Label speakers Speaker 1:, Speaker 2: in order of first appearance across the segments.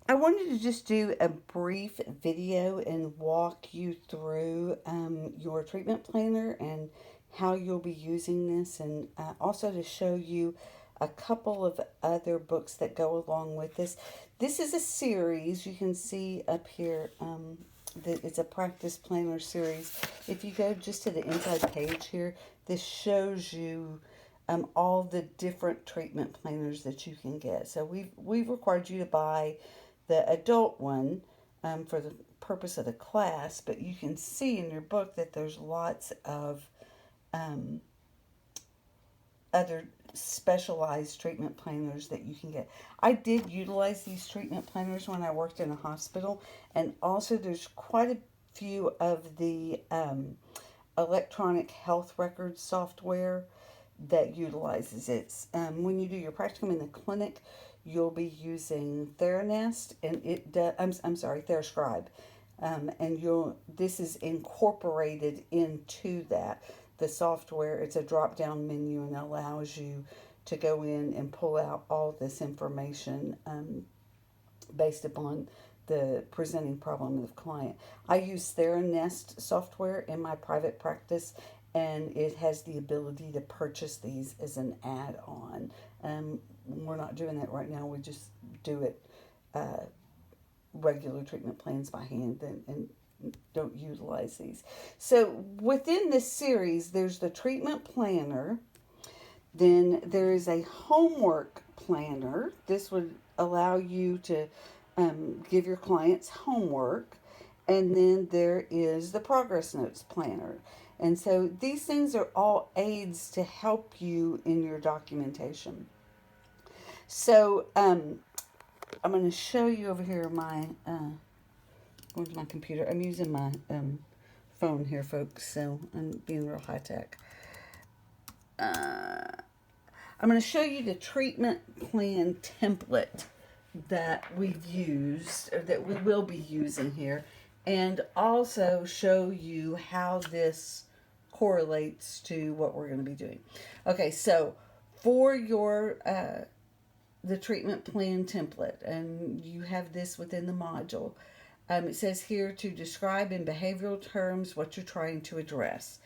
Speaker 1: I wanted to just do a brief video and walk you through your treatment planner and how you'll be using this, and also to show you a couple of other books that go along with this. This is a series you can see up here. That it's a practice planner series. If you go just to the inside page here, this shows you all the different treatment planners that you can get. So we've required you to buy the adult one for the purpose of the class, but you can see in your book that there's lots of um, other specialized treatment planners that you can get. I did utilize these treatment planners when I worked in a hospital, and also there's quite a few of the electronic health record software that utilizes it. When you do your practicum in the clinic, you'll be using Theranest, and it does. I'm sorry, Therascribe, and you'll. This is incorporated into that the software. It's a drop down menu and allows you to go in and pull out all this information based upon the presenting problem of the client. I use Theranest software in my private practice, and it has the ability to purchase these as an add-on. We're not doing that right now. We just do it regular treatment plans by hand, and don't utilize these. So within this series, there's the treatment planner. Then there is a homework planner. This would allow you to give your clients homework. And then there is the progress notes planner. And so these things are all aids to help you in your documentation. So I'm going to show you over here my, going to my computer. I'm using my phone here, folks, so I'm being real high tech. I'm going to show you the treatment plan template that we've used, or that we will be using here, and also show you how this correlates to what we're going to be doing. Okay, so for your the treatment plan template, and you have this within the module. It says here to describe in behavioral terms what you're trying to address.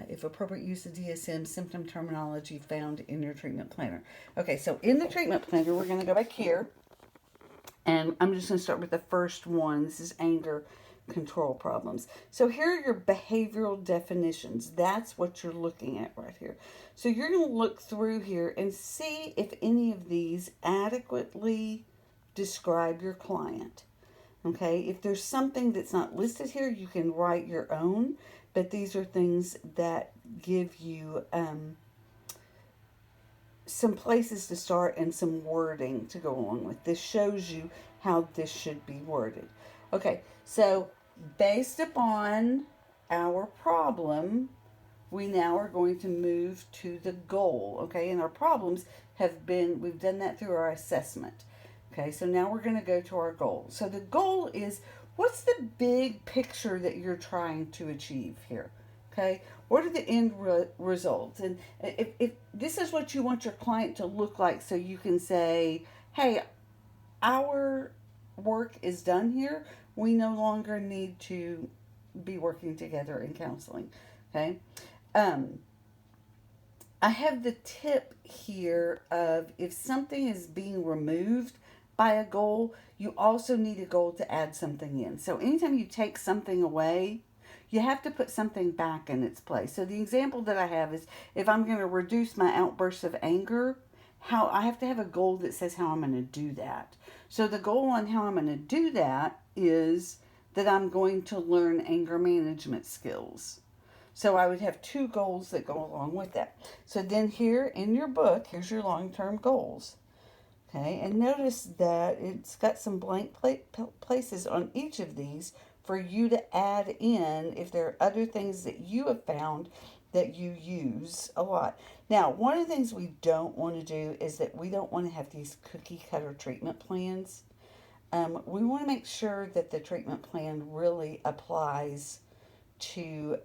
Speaker 1: If appropriate, use the DSM symptom terminology found in your treatment planner. Okay, so in the treatment planner, we're going to go back here, and I'm just going to start with the first one. This is anger control problems. So here are your behavioral definitions. That's what you're looking at right here. So you're going to look through here and see if any of these adequately describe your client. Okay, if there's something that's not listed here, you can write your own, but these are things that give you some places to start and some wording to go along with. This shows you how this should be worded. Okay, so based upon our problem, we now are going to move to the goal. Okay, and our problems have been, we've done that through our assessment. Okay, so now we're going to go to our goal. So the goal is, what's the big picture that you're trying to achieve here? Okay, what are the end results? And if this is what you want your client to look like, so you can say, hey, our work is done here. We no longer need to be working together in counseling. Okay. Um, I have the tip here of, if something is being removed by a goal, you also need a goal to add something in. So anytime you take something away, you have to put something back in its place. So the example that I have is, if I'm going to reduce my outbursts of anger, how I have to have a goal that says how I'm going to do that. So the goal on how I'm going to do that is that I'm going to learn anger management skills. So I would have two goals that go along with that. So then here in your book, here's your long-term goals. Okay, and notice that it's got some blank places on each of these for you to add in if there are other things that you have found that you use a lot. Now, one of the things we don't want to do is that we don't want to have these cookie cutter treatment plans. We want to make sure that the treatment plan really applies to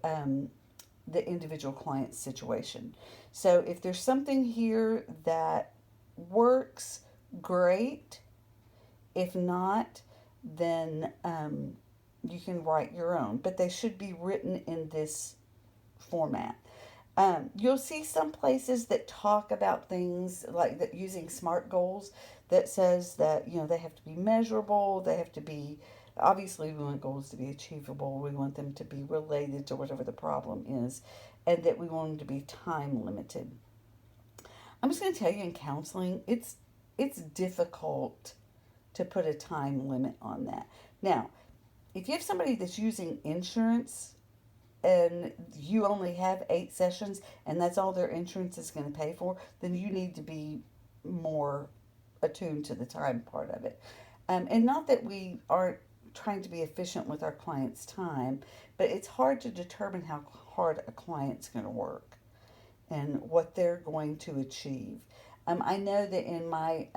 Speaker 1: the individual client situation. So if there's something here that works, great. If not, then you can write your own, but they should be written in this format. You'll see some places that talk about things like that using SMART goals that says that, they have to be measurable, they have to be, obviously we want goals to be achievable, we want them to be related to whatever the problem is, and that we want them to be time limited. I'm just going to tell you, in counseling, it's difficult to put a time limit on that. Now, if you have somebody that's using insurance and you only have 8 sessions and that's all their insurance is going to pay for, then you need to be more attuned to the time part of it. And not that we aren't trying to be efficient with our clients' time, but it's hard to determine how hard a client's going to work and what they're going to achieve. I know that in my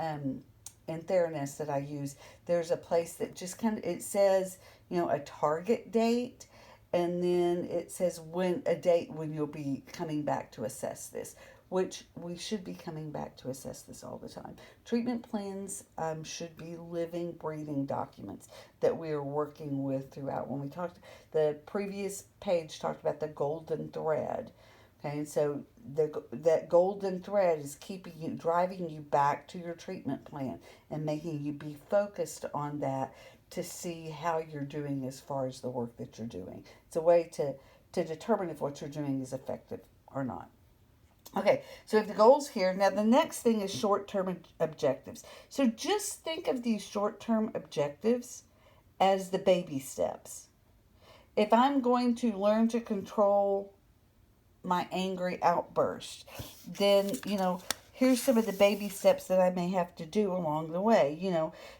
Speaker 1: in Theranos that I use, there's a place that just kind of, it says, a target date, and then it says when a date when you'll be coming back to assess this, which we should be coming back to assess this all the time. Treatment plans should be living, breathing documents that we are working with throughout. When we talked, the previous page talked about the golden thread. Okay, and so that golden thread is keeping you, driving you back to your treatment plan and making you be focused on that to see how you're doing as far as the work that you're doing. It's a way to determine if what you're doing is effective or not. Okay, so we have the goals here. Now the next thing is short-term objectives. So just think of these short-term objectives as the baby steps. If I'm going to learn to control my angry outburst, then, here's some of the baby steps that I may have to do along the way.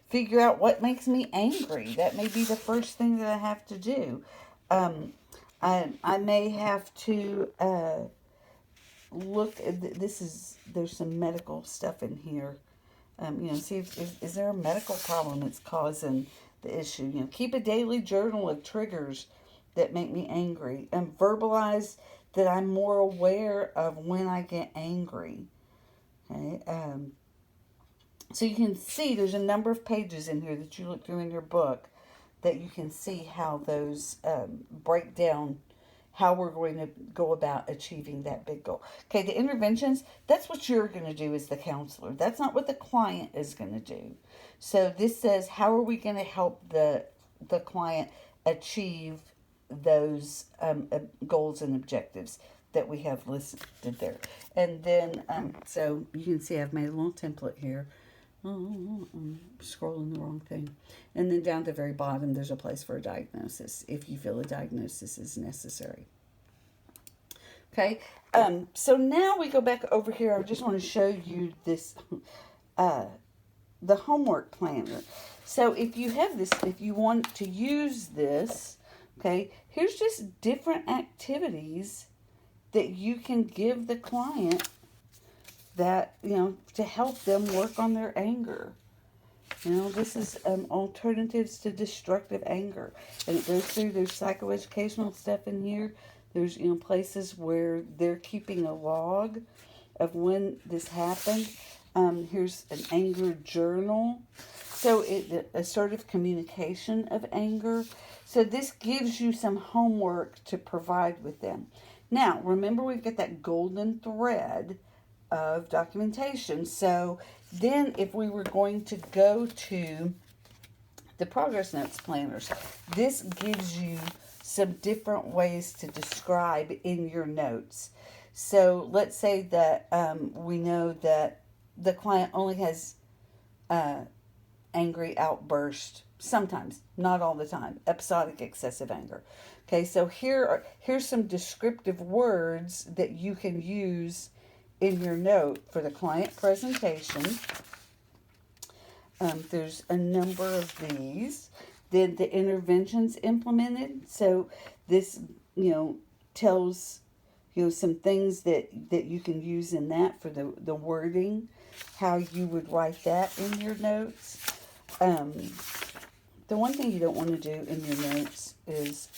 Speaker 1: Figure out what makes me angry. That may be the first thing that I have to do. I may have to look at there's some medical stuff in here. See if is there a medical problem that's causing the issue. Keep a daily journal of triggers that make me angry, and verbalize that I'm more aware of when I get angry. Okay. So you can see there's a number of pages in here that you look through in your book that you can see how those break down how we're going to go about achieving that big goal. Okay, the interventions, that's what you're going to do as the counselor. That's not what the client is going to do. So this says, how are we going to help the client achieve those goals and objectives that we have listed there. And then, so you can see I've made a little template here. Oh, I'm scrolling the wrong thing. And then down at the very bottom, there's a place for a diagnosis if you feel a diagnosis is necessary. Okay, so now we go back over here. I just want to show you this, the homework planner. So if you have this, if you want to use this, okay, here's just different activities that you can give the client that, to help them work on their anger. This is alternatives to destructive anger. And it goes through, there's psychoeducational stuff in here. There's, places where they're keeping a log of when this happened. Here's an anger journal. So assertive communication of anger. So this gives you some homework to provide with them. Now, remember we've got that golden thread of documentation. So then if we were going to go to the progress notes planners, this gives you some different ways to describe in your notes. So let's say that we know that the client only has angry outburst sometimes, not all the time, episodic excessive anger. Okay, so here's some descriptive words that you can use in your note for the client presentation. There's a number of these. Then the interventions implemented. So this, tells, some things that you can use in that for the wording, how you would write that in your notes. The one thing you don't want to do in your notes is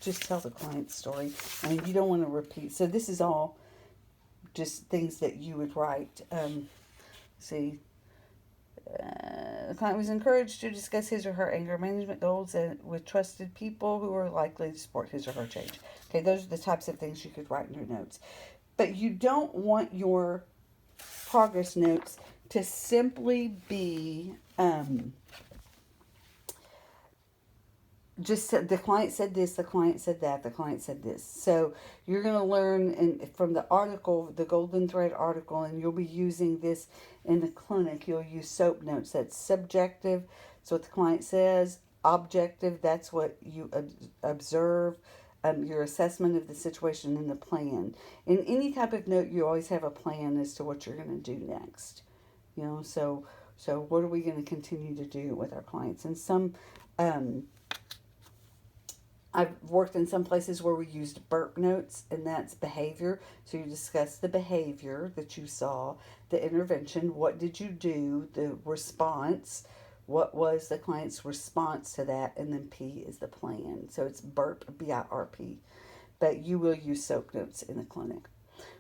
Speaker 1: just tell the client's story. And you don't want to repeat. So this is all just things that you would write. The client was encouraged to discuss his or her anger management goals with trusted people who are likely to support his or her change. Okay, those are the types of things you could write in your notes. But you don't want your progress notes to simply be just the client said this, the client said that, the client said this. So you're going to learn from the article, the Golden Thread article, and you'll be using this in the clinic. You'll use SOAP notes. That's subjective. That's what the client says. Objective. That's what you observe. Your assessment of the situation and the plan. In any type of note, you always have a plan as to what you're going to do next. So what are we going to continue to do with our clients? And I've worked in some places where we used burp notes, and that's behavior. So you discuss the behavior that you saw, the intervention, what did you do, the response, what was the client's response to that, and then P is the plan. So it's burp, BIRP. But you will use SOAP notes in the clinic.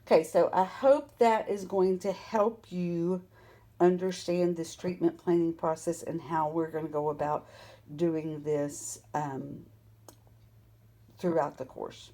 Speaker 1: Okay, so I hope that is going to help you understand this treatment planning process and how we're going to go about doing this throughout the course.